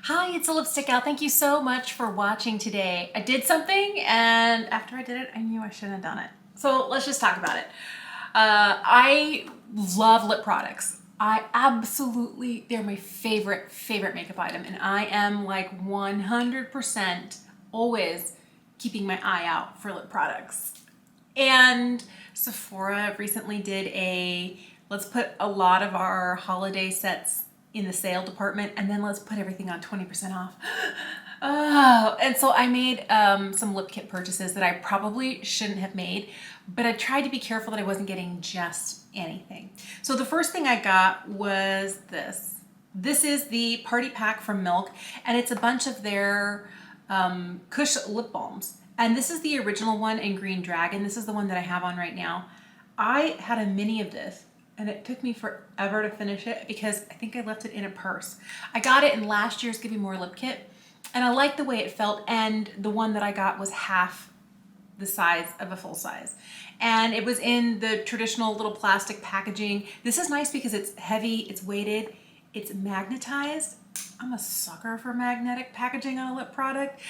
Hi, it's a lipstick gal. Thank you so much for watching today. I did something and after I did it, I knew I shouldn't have done it. So let's just talk about it. I love lip products. They're my favorite makeup item, and I am like 100% always keeping my eye out for lip products. And Sephora recently did let's put a lot of our holiday sets in the sale department and then let's put everything on 20% off. Oh, and so I made some lip kit purchases that I probably shouldn't have made, but I tried to be careful that I wasn't getting just anything. So the first thing I got was this. This is the party pack from Milk, and it's a bunch of their Kush lip balms. And this is the original one in Green Dragon. This is the one that I have on right now. I had a mini of this and it took me forever to finish it because I think I left it in a purse. I got it in last year's Give Me More lip kit and I liked the way it felt, and the one that I got was half the size of a full size. And it was in the traditional little plastic packaging. This is nice because it's heavy, it's weighted, it's magnetized. I'm a sucker for magnetic packaging on a lip product.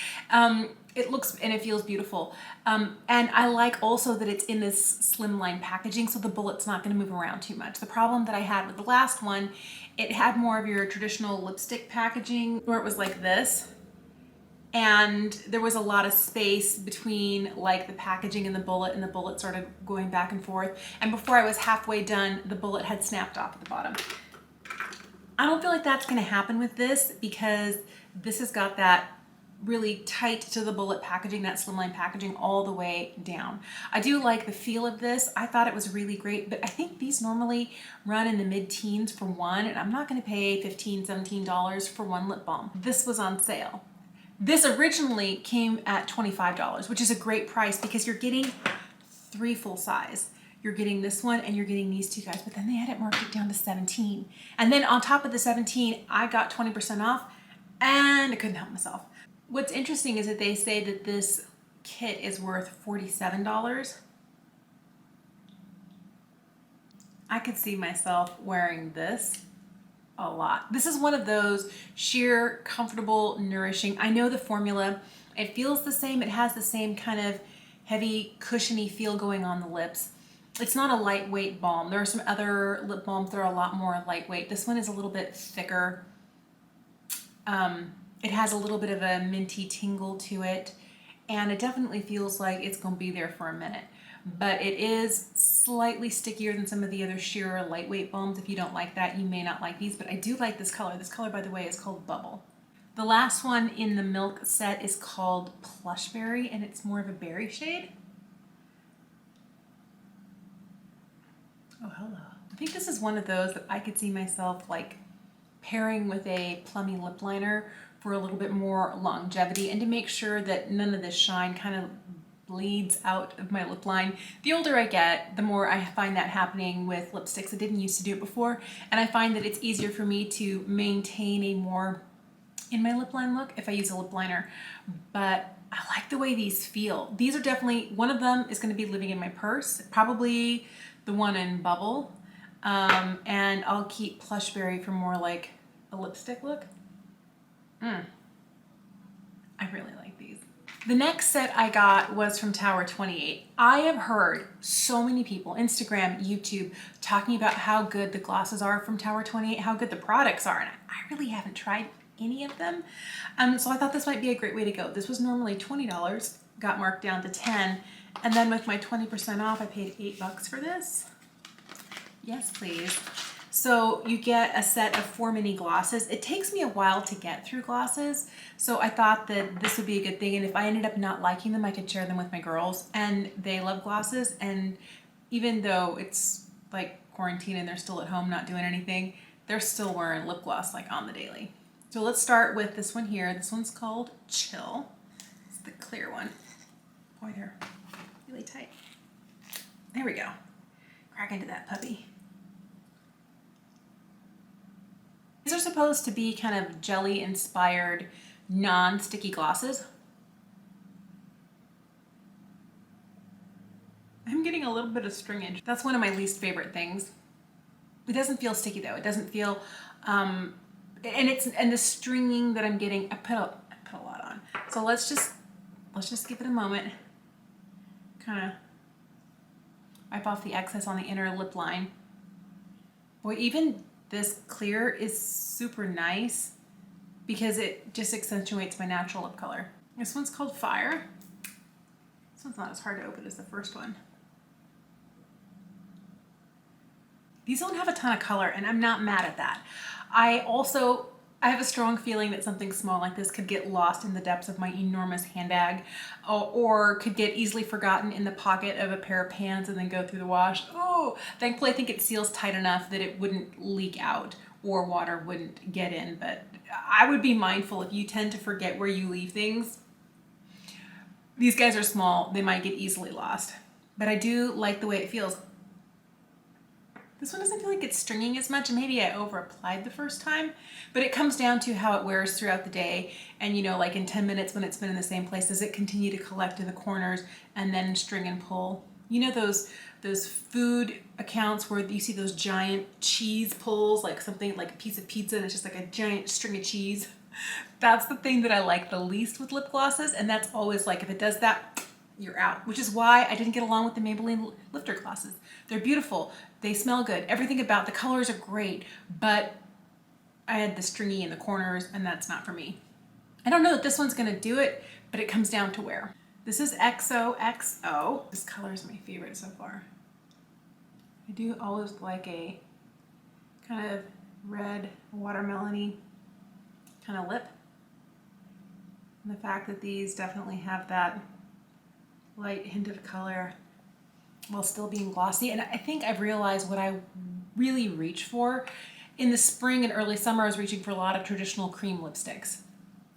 It looks and it feels beautiful. And I like also that it's in this slimline packaging, so the bullet's not gonna move around too much. The problem that I had with the last one, it had more of your traditional lipstick packaging where it was like this. And there was a lot of space between like the packaging and the bullet started going back and forth. And before I was halfway done, the bullet had snapped off at the bottom. I don't feel like that's gonna happen with this because this has got that really tight to the bullet packaging, that slimline packaging all the way down. I do like the feel of this. I thought it was really great, but I think these normally run in the mid-teens for one, and I'm not gonna pay $15, $17 for one lip balm. This was on sale. This originally came at $25, which is a great price because you're getting 3 full size. You're getting this one and you're getting these 2 guys, but then they had it marked it down to 17. And then on top of the 17, I got 20% off and I couldn't help myself. What's interesting is that they say that this kit is worth $47. I could see myself wearing this a lot. This is one of those sheer, comfortable, nourishing. I know the formula. It feels the same. It has the same kind of heavy, cushiony feel going on the lips. It's not a lightweight balm. There are some other lip balms that are a lot more lightweight. This one is a little bit thicker. It has a little bit of a minty tingle to it, and it definitely feels like it's going to be there for a minute. But it is slightly stickier than some of the other sheer lightweight balms. If you don't like that, you may not like these, but I do like this color. This color, by the way, is called Bubble. The last one in the Milk set is called Plushberry, and it's more of a berry shade. Oh, hello. I think this is one of those that I could see myself like pairing with a plummy lip liner for a little bit more longevity and to make sure that none of this shine kind of bleeds out of my lip line. The older I get, the more I find that happening with lipsticks. I didn't used to do it before, and I find that it's easier for me to maintain a more in my lip line look if I use a lip liner. But I like the way these feel. These are definitely, one of them is going to be living in my purse, probably the one in Bubble, and I'll keep Plushberry for more like a lipstick look. I really like these. The next set I got was from Tower 28. I have heard so many people, Instagram, YouTube, talking about how good the glosses are from Tower 28, how good the products are, and I really haven't tried any of them. So I thought this might be a great way to go. This was normally $20, got marked down to 10, and then with my 20% off, I paid $8 for this. Yes, please. So you get a set of 4 mini glosses. It takes me a while to get through glosses, so I thought that this would be a good thing, and if I ended up not liking them, I could share them with my girls, and they love glosses, and even though it's like quarantine and they're still at home not doing anything, they're still wearing lip gloss like on the daily. So let's start with this one here. This one's called Chill. It's the clear one. Boy, they're really tight. There we go. Crack into that puppy. These are supposed to be kind of jelly-inspired, non-sticky glosses. I'm getting a little bit of stringage. That's one of my least favorite things. It doesn't feel sticky though. It doesn't feel and the stringing that I'm getting, I put a lot on. So let's just give it a moment. Kind of wipe off the excess on the inner lip line. Boy, even this clear is super nice because it just accentuates my natural lip color. This one's called Fire. This one's not as hard to open as the first one. These don't have a ton of color, and I'm not mad at that. I have a strong feeling that something small like this could get lost in the depths of my enormous handbag, or could get easily forgotten in the pocket of a pair of pants and then go through the wash. Oh, thankfully I think it seals tight enough that it wouldn't leak out or water wouldn't get in, but I would be mindful if you tend to forget where you leave things. These guys are small, they might get easily lost, but I do like the way it feels. This one doesn't feel like it's stringing as much. Maybe I over applied the first time, but it comes down to how it wears throughout the day. And you know, like in 10 minutes when it's been in the same place, does it continue to collect in the corners and then string and pull? You know those food accounts where you see those giant cheese pulls, like something like a piece of pizza and it's just like a giant string of cheese? That's the thing that I like the least with lip glosses, and that's always like, if it does that, you're out, which is why I didn't get along with the Maybelline lifter glosses. They're beautiful, they smell good, everything about the colors are great, but I had the stringy in the corners and that's not for me. I don't know that this one's gonna do it, but it comes down to wear. This is XOXO. This color is my favorite so far. I do always like a kind of red watermelon-y kind of lip. And the fact that these definitely have that light hint of color while still being glossy. And I think I've realized what I really reach for. In the spring and early summer, I was reaching for a lot of traditional cream lipsticks.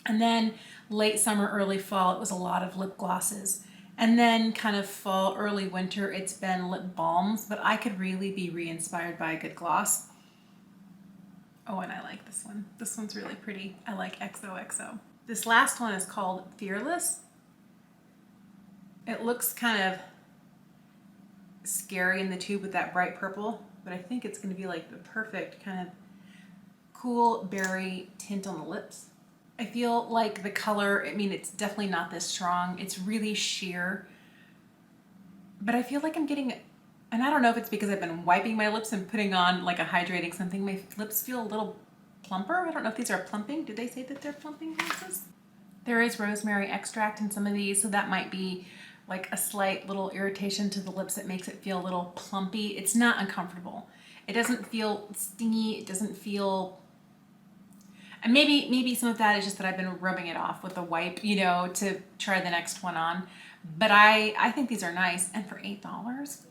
And then late summer, early fall, it was a lot of lip glosses. And then kind of fall, early winter, it's been lip balms, but I could really be re-inspired by a good gloss. Oh, and I like this one. This one's really pretty. I like XOXO. This last one is called Fearless. It looks kind of scary in the tube with that bright purple, but I think it's going to be like the perfect kind of cool berry tint on the lips. I feel like the color, I mean, it's definitely not this strong. It's really sheer, but I feel like I'm getting, and I don't know if it's because I've been wiping my lips and putting on like a hydrating something. My lips feel a little plumper. I don't know if these are plumping. Did they say that they're plumping glosses? There is rosemary extract in some of these, so that might be like a slight little irritation to the lips that makes it feel a little plumpy. It's not uncomfortable. It doesn't feel stingy. It doesn't feel, and maybe some of that is just that I've been rubbing it off with a wipe, you know, to try the next one on. But I think these are nice. And for $8,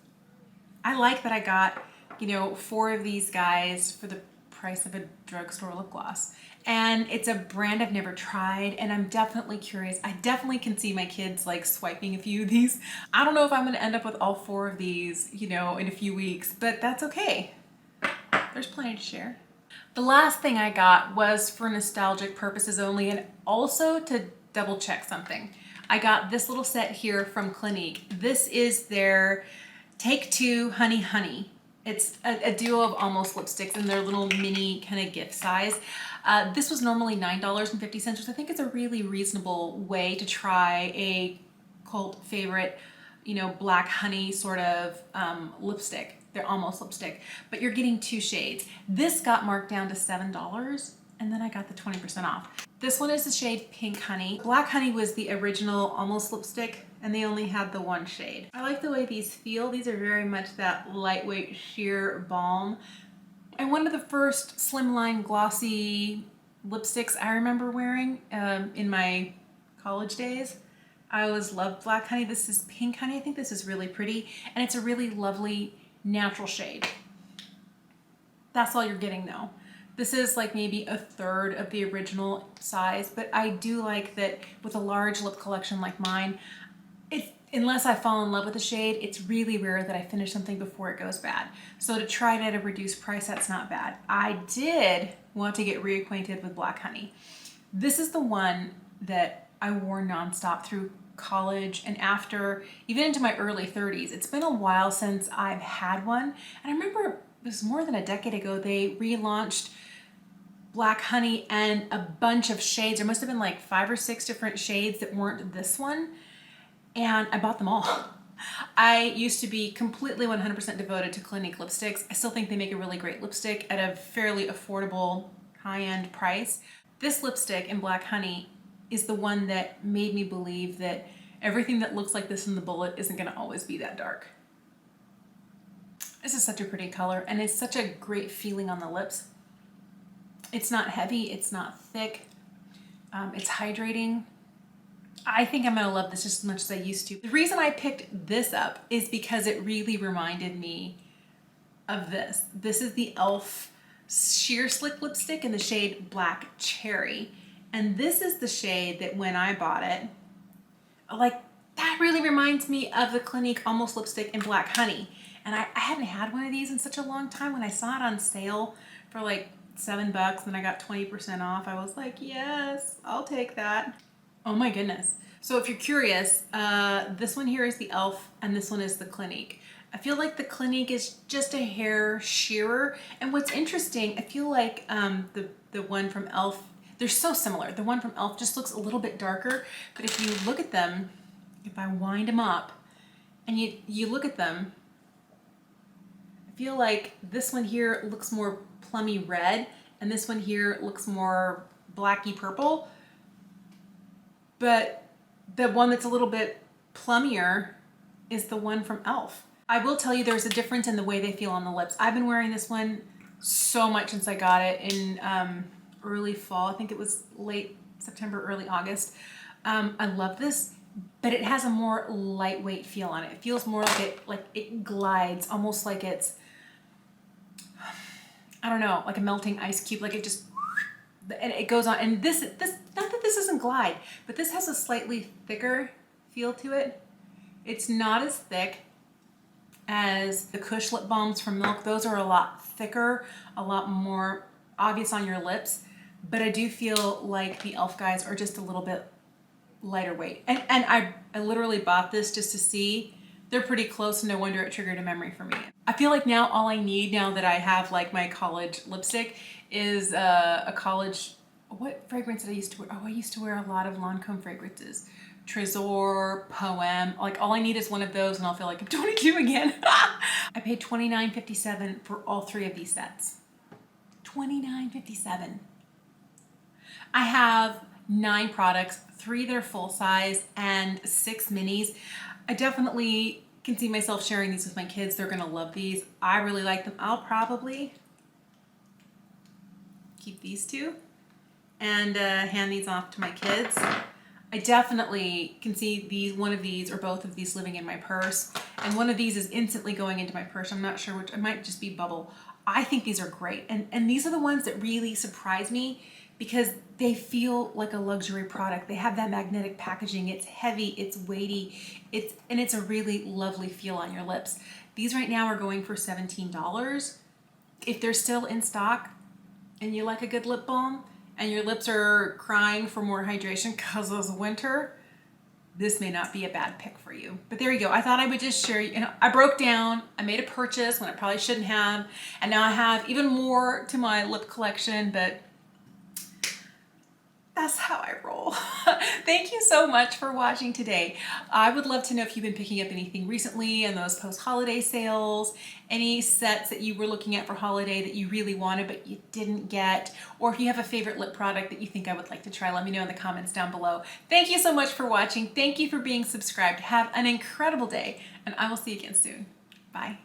I like that I got, you know, 4 of these guys for the price of a drugstore lip gloss. And it's a brand I've never tried, and I'm definitely curious. I definitely can see my kids like swiping a few of these. I don't know if I'm gonna end up with all 4 of these, you know, in a few weeks, but that's okay. There's plenty to share. The last thing I got was for nostalgic purposes only, and also to double check something. I got this little set here from Clinique. This is their Take 2 Honey Honey. It's a duo of almost lipsticks in their little mini kind of gift size. This was normally $9.50, which I think is a really reasonable way to try a cult favorite, you know, black honey sort of lipstick. They're almost lipstick, but you're getting 2 shades. This got marked down to $7, and then I got the 20% off. This one is the shade Pink Honey. Black Honey was the original almost lipstick, and they only had the 1 shade. I like the way these feel. These are very much that lightweight sheer balm. And one of the first slimline glossy lipsticks I remember wearing in my college days. I always loved Black Honey. This is Pink Honey. I think this is really pretty, and it's a really lovely natural shade. That's all you're getting though. This is like maybe a third of the original size, but I do like that with a large lip collection like mine, unless I fall in love with a shade, it's really rare that I finish something before it goes bad. So to try it at a reduced price, that's not bad. I did want to get reacquainted with Black Honey. This is the one that I wore nonstop through college and after, even into my early 30s. It's been a while since I've had one. And I remember it was more than a decade ago, they relaunched Black Honey and a bunch of shades. There must have been like 5 or 6 different shades that weren't this one. And I bought them all. I used to be completely 100% devoted to Clinique lipsticks. I still think they make a really great lipstick at a fairly affordable, high-end price. This lipstick in Black Honey is the one that made me believe that everything that looks like this in the bullet isn't gonna always be that dark. This is such a pretty color, and it's such a great feeling on the lips. It's not heavy, it's not thick, it's hydrating. I think I'm gonna love this just as much as I used to. The reason I picked this up is because it really reminded me of this. This is the e.l.f. Sheer Slick lipstick in the shade Black Cherry. And this is the shade that when I bought it, like that really reminds me of the Clinique Almost lipstick in Black Honey. And I hadn't had one of these in such a long time. When I saw it on sale for like $7 and I got 20% off, I was like, yes, I'll take that. Oh my goodness. So if you're curious, this one here is the e.l.f. and this one is the Clinique. I feel like the Clinique is just a hair sheerer. And what's interesting, I feel like the one from e.l.f., they're so similar. The one from e.l.f. just looks a little bit darker, but if you look at them, if I wind them up and you look at them, I feel like this one here looks more plummy red and this one here looks more blacky purple. But the one that's a little bit plummier is the one from e.l.f. I will tell you there's a difference in the way they feel on the lips. I've been wearing this one so much since I got it in early fall. I think it was late September, early August. I love this, but it has a more lightweight feel on it. It feels more like it glides, almost like it's, I don't know, like a melting ice cube, like it just, and it goes on. And this, not that this doesn't glide, but this has a slightly thicker feel to it. It's not as thick as the Kush lip balms from Milk. Those are a lot thicker, a lot more obvious on your lips. But I do feel like the e.l.f. guys are just a little bit lighter weight. And I literally bought this just to see. They're pretty close, and no wonder it triggered a memory for me. I feel like now all I need, now that I have like my college lipstick, is a college, what fragrance did I used to wear? Oh, I used to wear a lot of Lancome fragrances. Tresor, Poem, like all I need is one of those and I'll feel like I'm 22 again. I paid $29.57 for all 3 of these sets. $29.57. I have 9 products, 3 that are full size and 6 minis. I definitely can see myself sharing these with my kids. They're gonna love these. I really like them. I'll probably keep these 2 and hand these off to my kids. I definitely can see one of these or both of these living in my purse, and one of these is instantly going into my purse. I'm not sure which, it might just be Bubble. I think these are great, and these are the ones that really surprise me because they feel like a luxury product. They have that magnetic packaging. It's heavy, it's weighty, it's a really lovely feel on your lips. These right now are going for $17. If they're still in stock and you like a good lip balm, and your lips are crying for more hydration because of winter, this may not be a bad pick for you. But there you go. I thought I would just share, I broke down, I made a purchase when I probably shouldn't have, and now I have even more to my lip collection, but that's how I roll. Thank you so much for watching today. I would love to know if you've been picking up anything recently in those post-holiday sales, any sets that you were looking at for holiday that you really wanted but you didn't get, or if you have a favorite lip product that you think I would like to try, let me know in the comments down below. Thank you so much for watching. Thank you for being subscribed. Have an incredible day, and I will see you again soon. Bye.